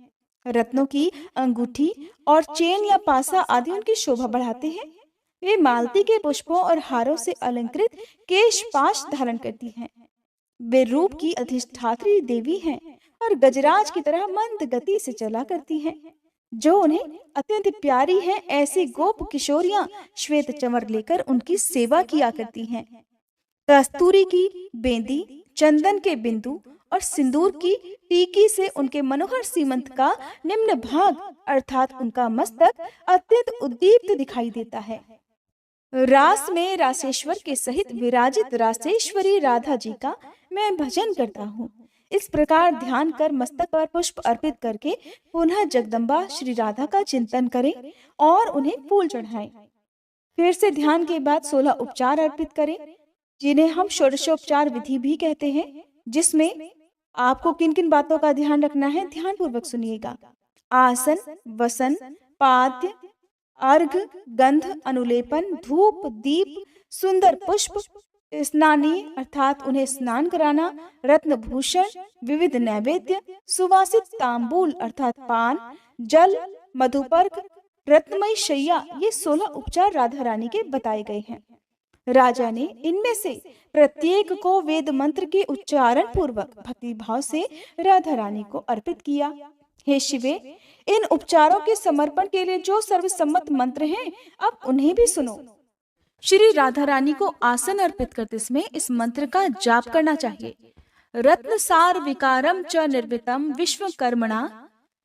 रत्नों की अंगूठी और चेन या पासा आदि उनकी शोभा बढ़ाते हैं। वे मालती के पुष्पों और हारों से अलंकृत केश पाश धारण करती हैं। वे रूप की अधिष्ठात्री देवी हैं और गजराज की तरह मंद गति से चला करती हैं। जो उन्हें अत्यंत प्यारी हैं, ऐसी गोप किशोरियां श्वेत चंवर लेकर उनकी सेवा किया करती हैं। कस्तूरी की बेंदी, चंदन के बिंदु और सिंदूर की टीकी से उनके मनोहर सीमंत का निम्न भाग अर्थात उनका मस्तक अत्यंत उद्दीप्त दिखाई देता है। रास में रासेश्वर के सहित विराजित रासेश्वरी राधा जी का मैं भजन करता हूँ। इस प्रकार ध्यान कर मस्तक पर पुष्प अर्पित करके पुनः जगदम्बा श्री राधा का चिंतन करें और उन्हें फूल चढ़ाएं। फिर से ध्यान के बाद 16 उपचार अर्पित करें, जिन्हें हम षोडशोपचार विधि भी कहते हैं, जिसमें आपको किन किन बातों का ध्यान रखना है ध्यान पूर्वक सुनिएगा। आसन, वसन, पाद्य, अर्घ, गंध, अनुलेपन, धूप, दीप, सुंदर पुष्प, स्नानी अर्थात उन्हें स्नान कराना, रत्न भूषण, विविध नैवेद्य, सुवासित तांबूल अर्थात पान, जल, मधुपर्क, रत्नमयी शैया, ये 16 उपचार राधा रानी के बताए गए हैं। राजा ने इनमें से प्रत्येक को वेद मंत्र के उच्चारण पूर्वक भक्ति भाव से राधा रानी को अर्पित किया। हे शिवे, इन उपचारों के समर्पण के लिए जो सर्वसम्मत मंत्र हैं, अब उन्हें भी सुनो। श्री राधा रानी को आसन अर्पित करते समय इस मंत्र का जाप करना चाहिए। रत्न सार विकारम च निर्मितम विश्वकर्मणा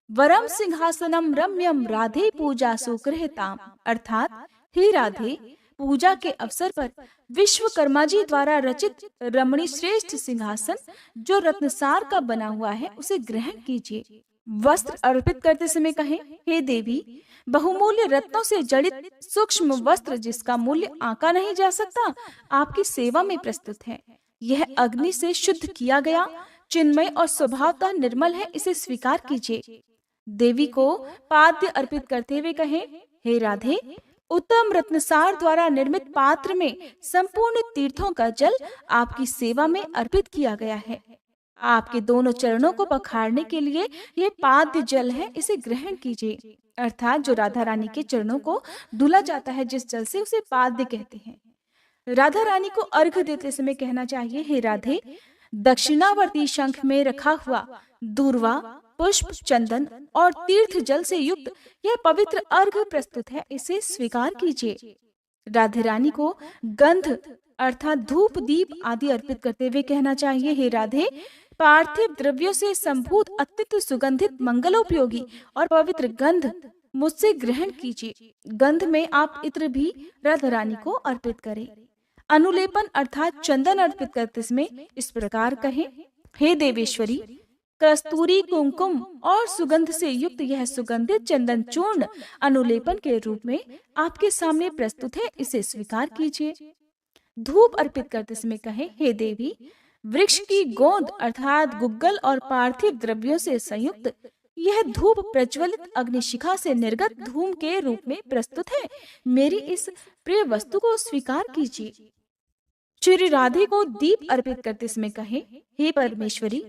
वरम सिंहासनम रम्यम राधे पूजा सुकृहताम अर्थात हे राधे, पूजा के अवसर पर विश्वकर्मा जी द्वारा रचित रमणी श्रेष्ठ सिंहासन जो रत्नसार का बना हुआ है, उसे ग्रहण कीजिए। वस्त्र अर्पित करते समय कहें, हे देवी, बहुमूल्य रत्नों से जड़ित सूक्ष्म वस्त्र जिसका मूल्य आंका नहीं जा सकता, आपकी सेवा में प्रस्तुत है। यह अग्नि से शुद्ध किया गया, चिन्मय और स्वभावतः निर्मल है, इसे स्वीकार कीजिए। देवी को पाद्य अर्पित करते हुए कहें, हे राधे, उत्तम रत्नसार द्वारा निर्मित पात्र में संपूर्ण तीर्थों का जल आपकी सेवा में अर्पित किया गया है। आपके दोनों चरणों को पखारने के लिए ये पाद्य जल है, इसे ग्रहण कीजिए। अर्थात जो राधा रानी के चरणों को धुला जाता है जिस जल से, उसे पाद्य कहते हैं। राधा रानी को अर्घ देते समय कहना चाहिए, हे राधे, दक्षिणावर्ती शंख में रखा हुआ दूर्वा, पुष्प, चंदन और तीर्थ जल से युक्त यह पवित्र अर्घ प्रस्तुत है, इसे स्वीकार कीजिए। राधा रानी को गंध अर्थात धूप, दीप आदि अर्पित करते हुए कहना चाहिए, हे राधे, पार्थिव द्रव्यों से संभूत अत्यंत सुगंधित मंगलोपयोगी और पवित्र गंध मुझसे ग्रहण कीजिए। गंध में आप इत्र भी राधा रानी को अर्पित करें। अनुलेपन अर्थात चंदन अर्पित करते समय इस प्रकार कहें, हे देवेश्वरी, कस्तूरी, कुमकुम और सुगंध से युक्त यह सुगंधित चंदन चूर्ण अनुलेपन के रूप में आपके सामने प्रस्तुत है, इसे स्वीकार कीजिए। धूप अर्पित करते समय कहें, हे देवी, वृक्ष की गोंद अर्थात गुग्गल और पार्थिव द्रव्यों से संयुक्त यह धूप प्रज्वलित अग्निशिखा से निर्गत धूम के रूप में प्रस्तुत है, मेरी इस प्रिय वस्तु को स्वीकार कीजिए। श्री राधे को दीप अर्पित करते समय कहें, हे परमेश्वरी,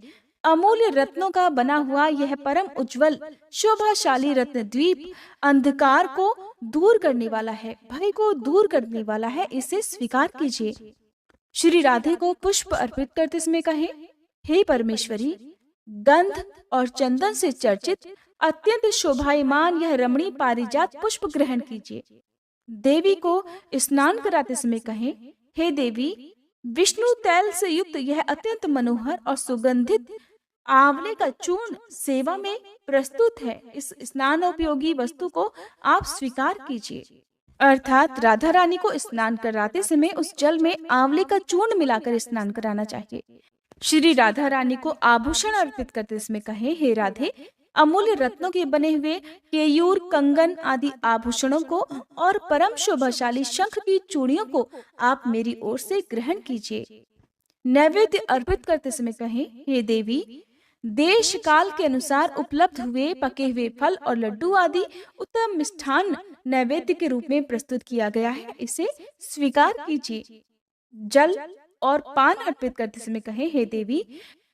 अमूल्य रत्नों का बना हुआ यह परम उज्जवल शोभाशाली रत्न द्वीप अंधकार को दूर करने वाला है, भय को दूर करने वाला है, इसे स्वीकार कीजिए। श्री राधे को पुष्प अर्पित करते समय कहें, हे परमेश्वरी, गंध और चंदन से चर्चित अत्यंत शोभायमान यह रमणीय पारिजात पुष्प ग्रहण कीजिए। देवी को स्नान कराते समय कहें, हे देवी, विष्णु तैल से युक्त यह अत्यंत मनोहर और सुगंधित आंवले का चूर्ण सेवा में प्रस्तुत है, इस स्नानोपयोगी वस्तु को आप स्वीकार कीजिए। अर्थात राधा रानी को स्नान कराते समय उस जल में आंवले का चूर्ण मिलाकर स्नान कराना चाहिए। श्री राधा रानी को आभूषण अर्पित करते समय कहें, हे राधे, अमूल्य रत्नों के बने हुए केयूर, कंगन आदि आभूषणों को और परम शोभाशाली शंख की चूड़ियों को आप मेरी ओर से ग्रहण कीजिए। नैवेद्य अर्पित करते समय कहें, हे देवी, देश काल के अनुसार उपलब्ध हुए पके हुए फल और लड्डू आदि उत्तम मिष्ठान नैवेद्य के रूप में प्रस्तुत किया गया है, इसे स्वीकार कीजिए। जल और पान अर्पित करते समय कहें, हे देवी,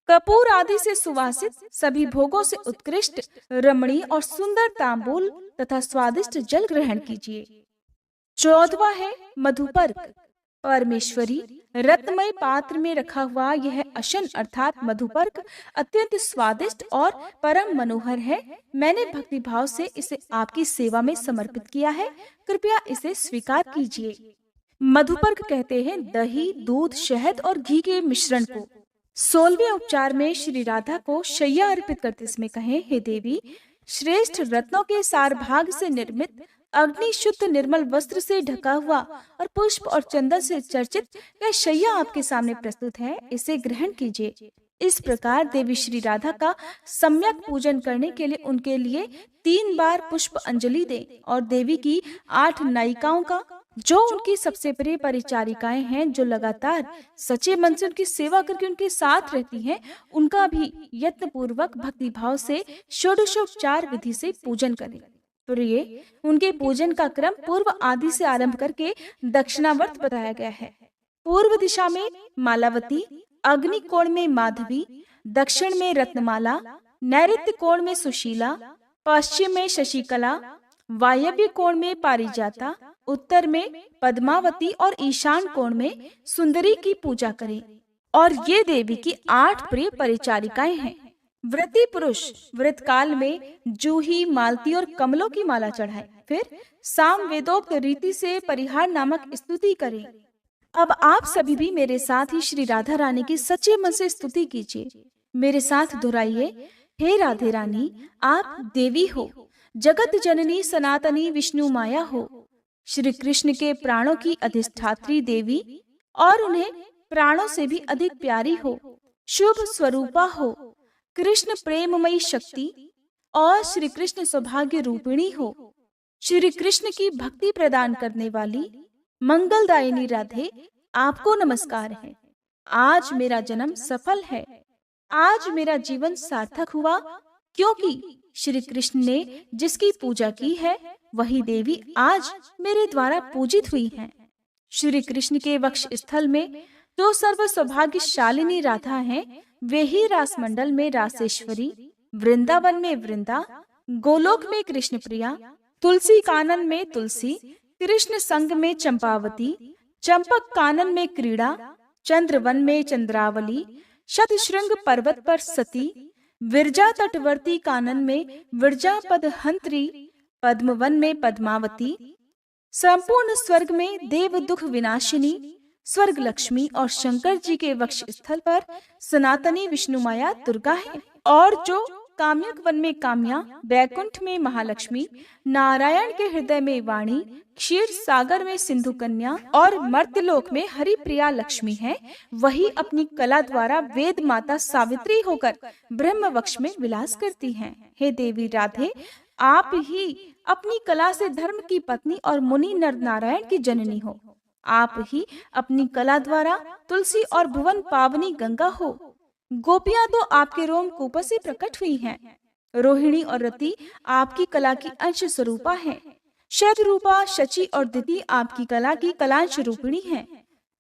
कपूर आदि से सुवासित सभी भोगों से उत्कृष्ट रमणीय और सुंदर तांबूल तथा स्वादिष्ट जल ग्रहण कीजिए। 14वां है मधुपर्क। परमेश्वरी, रत्नमय पात्र में रखा हुआ यह अशन अर्थात मधुपर्क अत्यंत स्वादिष्ट और परम मनोहर है। मैंने भक्ति भाव से इसे आपकी सेवा में समर्पित किया है, कृपया इसे स्वीकार कीजिए। मधुपर्क कहते हैं दही, दूध, शहद और घी के मिश्रण को। 16वें उपचार में श्री राधा को शैया अर्पित करते समय कहें, हे देवी, श्रेष्ठ रत्नों के सार भाग से निर्मित अग्नि शुद्ध निर्मल वस्त्र से ढका हुआ और पुष्प और चंदन से चर्चित यह शैया आपके सामने प्रस्तुत है, इसे ग्रहण कीजिए। इस प्रकार देवी श्री राधा का सम्यक पूजन करने के लिए उनके लिए 3 बार पुष्प अंजलि दें और देवी की 8 नायिकाओं का, जो उनकी सबसे प्रिय परिचारिकाएं हैं, जो लगातार सच्चे मन से उनकी सेवा करके उनके साथ रहती हैं, उनका भी यत्न पूर्वक भक्ति भाव से षोडशोपचार विधि से पूजन करें। प्रिय, उनके पूजन का क्रम पूर्व आदि से आरंभ करके दक्षिणावर्त बताया गया है। पूर्व दिशा में मालावती, अग्नि कोण में माधवी, दक्षिण में रत्नमाला, नैऋत्य कोण में सुशीला, पश्चिम में शशिकला, वायव्य कोण में पारिजाता, उत्तर में पद्मावती और ईशान कोण में सुंदरी की पूजा करें। और ये देवी की 8 प्रिय परिचारिकाएं हैं। व्रती पुरुष व्रत काल में जूही, मालती और कमलों की माला चढ़ाएं, फिर साम वेदोक्त रीति से परिहार नामक स्तुति करें। अब आप सभी भी मेरे साथ ही श्री राधा रानी की सच्चे मन से स्तुति कीजिए। मेरे साथ दोहराइए, हे राधे रानी, आप देवी हो, जगत जननी सनातनी विष्णु माया हो, श्री कृष्ण के प्राणों की अधिष्ठात्री देवी और उन्हें प्राणों से भी अधिक प्यारी हो, शुभ स्वरूपा हो, कृष्ण प्रेममयी शक्ति और श्री कृष्ण सौभाग्य रूपिणी हो, श्री कृष्ण की भक्ति प्रदान करने वाली मंगलदायिनी राधे, आपको नमस्कार है। आज मेरा जन्म सफल है, आज मेरा जीवन सार्थक हुआ, क्योंकि श्री कृष्ण ने जिसकी पूजा की है वही देवी आज मेरे द्वारा पूजित हुई हैं। श्री कृष्ण के वक्ष स्थल में जो सर्व सौभाग्यशालिनी राधा हैं, वे ही रास मंडल में रासेश्वरी, वृंदावन में वृंदा, गोलोक में कृष्ण प्रिया, तुलसी कानन में तुलसी, कृष्ण संग में चंपावती, चंपक कानन में क्रीड़ा, चंद्रवन में चंद्रावली, शतशृंग पर्वत पर सती, विरजा तटवर्ती कानन में विरजापद हंत्री, पद्मवन में पद्मावती, संपूर्ण स्वर्ग में देव दुख विनाशिनी, स्वर्ग लक्ष्मी और शंकर जी के वक्ष स्थल पर सनातनी विष्णु माया दुर्गा है। और जो काम्यक वन में काम्या, बैकुंठ में महालक्ष्मी, नारायण के हृदय में वाणी, क्षीर सागर में सिंधु कन्या और मर्त्यलोक में हरिप्रिया लक्ष्मी है, वही अपनी कला द्वारा वेद माता सावित्री होकर ब्रह्म वक्ष में विलास करती हैं। हे देवी राधे, आप ही अपनी कला से धर्म की पत्नी और मुनि नर नारायण की जननी हो। आप ही अपनी कला द्वारा तुलसी और भुवन पावनी गंगा हो। गोपियां तो आपके रोमकूप से प्रकट हुई हैं। रोहिणी और रति आपकी कला की अंश स्वरूपा हैं। शतरूपा, शची और दिति आपकी कला की कलांश रूपिणी हैं।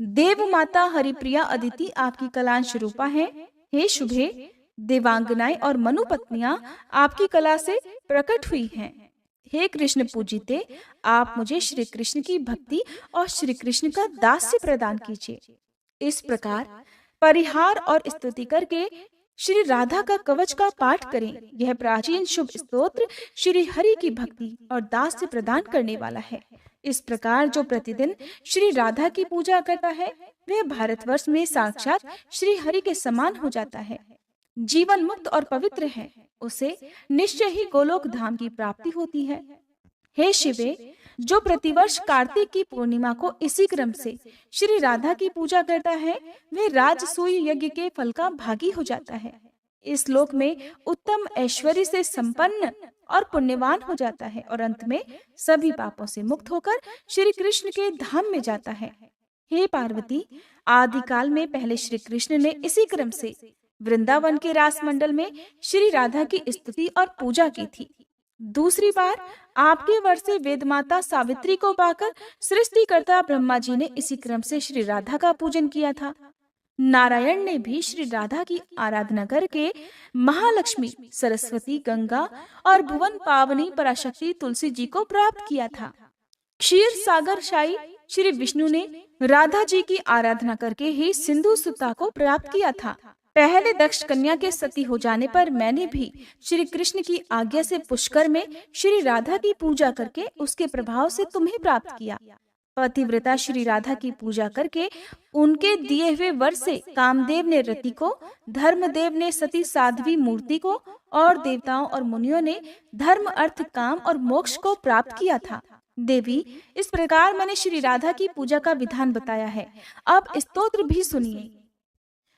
देव माता हरिप्रिया अदिति आपकी कलांश रूपा है। हे शुभे, देवांगनाएं और मनुपत्नियां आपकी कला से प्रकट हुई हैं। हे कृष्ण पूजिते, आप मुझे श्री कृष्ण की भक्ति और श्री कृष्ण का दास्य प्रदान कीजिए। इस प्रकार परिहार और स्तुति करके श्री राधा का कवच का पाठ करें। यह प्राचीन शुभ स्तोत्र श्री हरि की भक्ति और दास्य प्रदान करने वाला है। इस प्रकार जो प्रतिदिन श्री राधा की पूजा करता है, वह भारतवर्ष में साक्षात श्री हरि के समान हो जाता है, जीवन मुक्त और पवित्र है। उसे निश्चय ही गोलोक धाम की प्राप्ति होती है। हे शिवे, जो प्रतिवर्ष कार्तिक की पूर्णिमा को इसी क्रम से श्री राधा की पूजा करता है, वह राजसूय यज्ञ के फल का भागी हो जाता है। इस लोक में उत्तम ऐश्वर्य से संपन्न और पुण्यवान हो जाता है और अंत में सभी पापों से मुक्त होकर श्री कृष्ण के धाम में जाता है। हे पार्वती, आदिकाल में पहले श्री कृष्ण ने इसी क्रम से वृंदावन के रास मंडल में श्री राधा की स्तुति और पूजा की थी। दूसरी बार आपके वर से वेदमाता सावित्री को पाकर सृष्टिकर्ता ब्रह्मा जी ने इसी क्रम से श्री राधा का पूजन किया था। नारायण ने भी श्री राधा की आराधना करके महालक्ष्मी, सरस्वती, गंगा और भुवन पावनी पराशक्ति तुलसी जी को प्राप्त किया था। क्षीर सागर शाही श्री विष्णु ने राधा जी की आराधना करके ही सिंधु सुता को प्राप्त किया था। पहले दक्ष कन्या के सती हो जाने पर मैंने भी श्री कृष्ण की आज्ञा से पुष्कर में श्री राधा की पूजा करके उसके प्रभाव से तुम्हें प्राप्त किया। पतिव्रता श्री राधा की पूजा करके उनके दिए हुए वर से कामदेव ने रति को, धर्मदेव ने सती साध्वी मूर्ति को और देवताओं और मुनियों ने धर्म, अर्थ, काम और मोक्ष को प्राप्त किया था। देवी, इस प्रकार मैंने श्री राधा की पूजा का विधान बताया है। अब स्तोत्र भी सुनिए।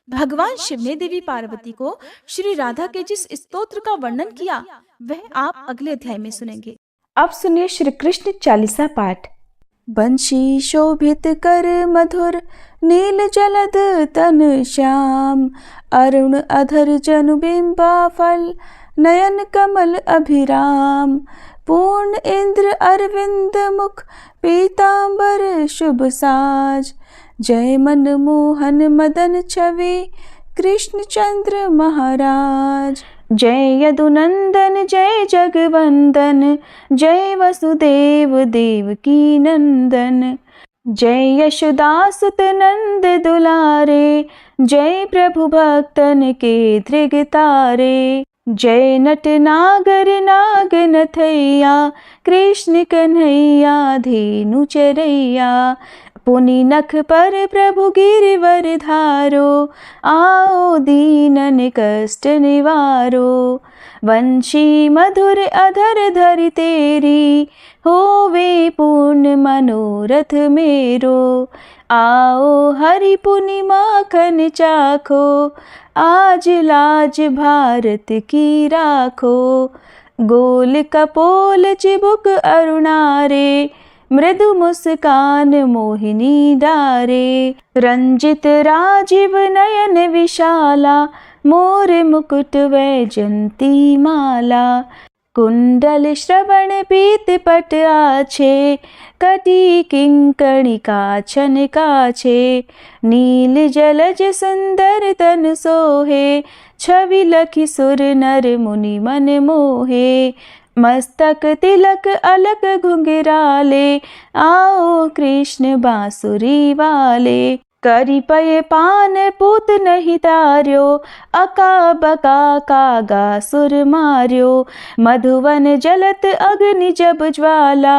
भगवान शिव ने देवी पार्वती को श्री राधा के जिस स्तोत्र का वर्णन किया, वह आप अगले अध्याय में सुनेंगे। अब सुनिए श्री कृष्ण चालीसा पाठ। बंशी शोभित कर मधुर, नील जलद तन श्याम, अरुण अधर जनु बिंबा फल, नयन कमल अभिराम, पूर्ण इंद्र अरविंद मुख, पीतांबर शुभ साज, जय मन मोहन मदन छवि, कृष्ण चंद्र महाराज। जय यदुनंदन, जय जगवंदन, जय वसुदेव देवकी नंदन, जय यशोदासुत नंद दुलारे, जय प्रभु भक्तन के धृग तारे, जय नट नागर नाग नथैया, कृष्ण कन्हैया धेनु चरैया, पुनि नख पर प्रभु गिरिवर धारो, आओ दीनन कष्ट निवारो, वंशी मधुर अधर धरि तेरी, होवे पूर्ण मनोरथ मेरो, आओ हरि पुनि माखन चाखो, आज लाज भारत की राखो, गोल कपोल चिबुक अरुणारे, मृदु मुस्कान मोहिनी डारे, रंजित राजीव नयन विशाला, मोर मुकुट वैजंती माला, कुंडल श्रवण पीत पट आछे, कटी किंकणी काछन काछे, नील जलज सुंदर तन सोहे, छवि लखि सुर नर मुनि मन मोहे, मस्तक तिलक अलक घुंघराले, आओ कृष्ण बांसुरी वाले, करी पये पान पूत नहीं तार्यो, अका बका कागा सुर मार्यो। मधुवन जलत अग्नि जब ज्वाला,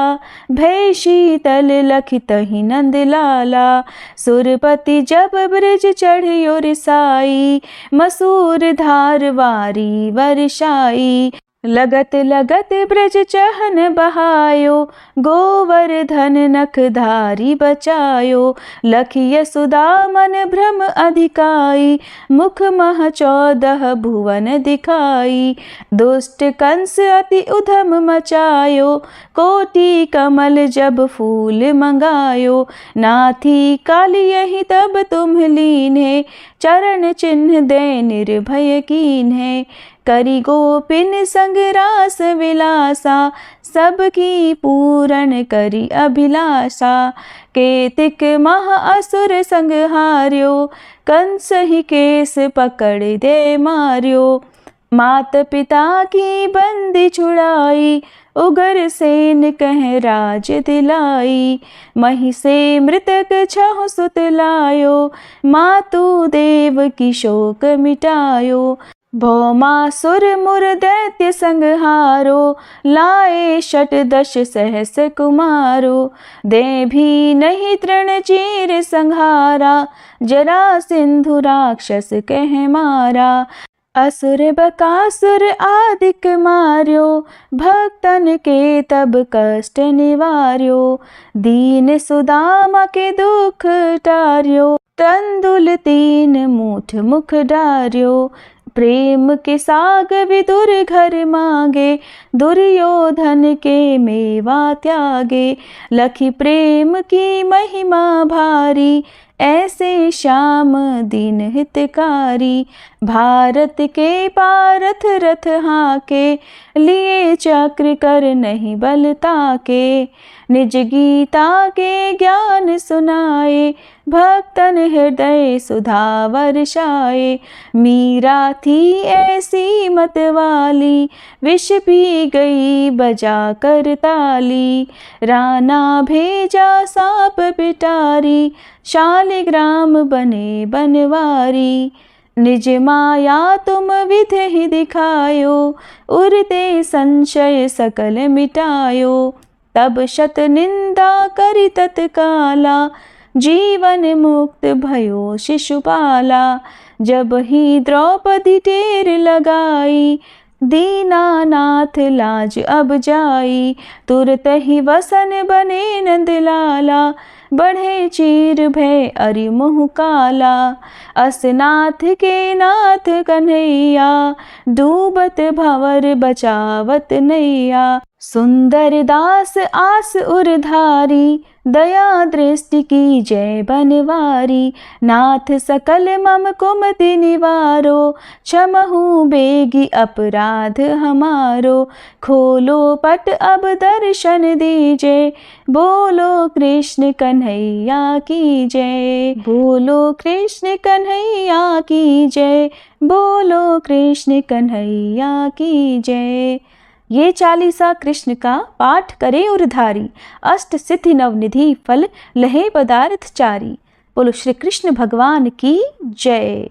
भय शीतल लखित ही नंद लाला। सुरपति जब ब्रज चढ़ियो रिसाई, मसूर धार वारी वर्षाई। लगत लगत ब्रज चहन बहायो, गोवर्धन नखधारी बचायो। लखिय सुदा मन भ्रम अधिकाई, मुख मह 14 भुवन दिखाई। दुष्ट कंस अति उधम मचायो, कोटि कमल जब फूल मंगायो। नाथी काली यही तब तुम लीन्हे, चरण चिन्ह दे निर्भय कीन्हे। करी गोपिन संग रास विलासा, सबकी पूरन करी अभिलाषा। केतिक मह असुर संग हार्यो, कंस ही केस पकड़ दे मार्यो। मात पिता की बंदी छुड़ाई, उगर सेन कह राज दिलाई। मही से मृतक 6 सुत लायो, मातु देव की शोक मिटायो। भौमासुर मुर दैत्य संहारो, लाए 18 सहस कुमारो। दे भी नहीं तृण चीर संहारा, जरा सिंधु राक्षस कह मारा। असुर बकासुर आदिक मार्यो, भक्तन के तब कष्ट निवार्यो। दीन सुदामा के दुख टार्यो, तंदुल 3 मूठ मुख डार्यो। प्रेम के साग विदुर घर मांगे, दुर्योधन के मेवा त्यागे। लखी प्रेम की महिमा भारी, ऐसे श्याम दीन हितकारी। भारत के पारथ रथ हाके, लिए चक्र कर नहीं बल ताके। निज गीता के ज्ञान सुनाए, भक्तन हृदय सुधा वर्षाए। मीरा थी ऐसी मत वाली, विष पी गई बजा कर ताली। राना भेजा सांप पिटारी, शालिग्राम बने बनवारी। निज माया तुम विधि ही दिखायो, उरते संशय सकल मिटायो। तब शत निंदा करी तत्काला, जीवन मुक्त भयो शिशुपाला। जब ही द्रौपदी टेर लगाई, दीनानाथ लाज अब जाई। तुरत ही वसन बने नंदलाला, बढ़े चीर भय अरि मुँह काला। असनाथ के नाथ कन्हैया, डूबत भंवर बचावत नैया। सुंदर दास आस उरधारी, दया दृष्टि की जय बनवारी। नाथ सकल मम कुमति निवारो, क्षमहु बेगी अपराध हमारो। खोलो पट अब दर्शन दीजे, बोलो कृष्ण कन्हैया की जय। बोलो कृष्ण कन्हैया की जय, बोलो कृष्ण कन्हैया की जय। ये 40 कृष्ण का पाठ करे उरधारी, अष्ट सिद्धि नवनिधि फल लहे पदार्थ चारी। बोलो श्री कृष्ण भगवान की जय।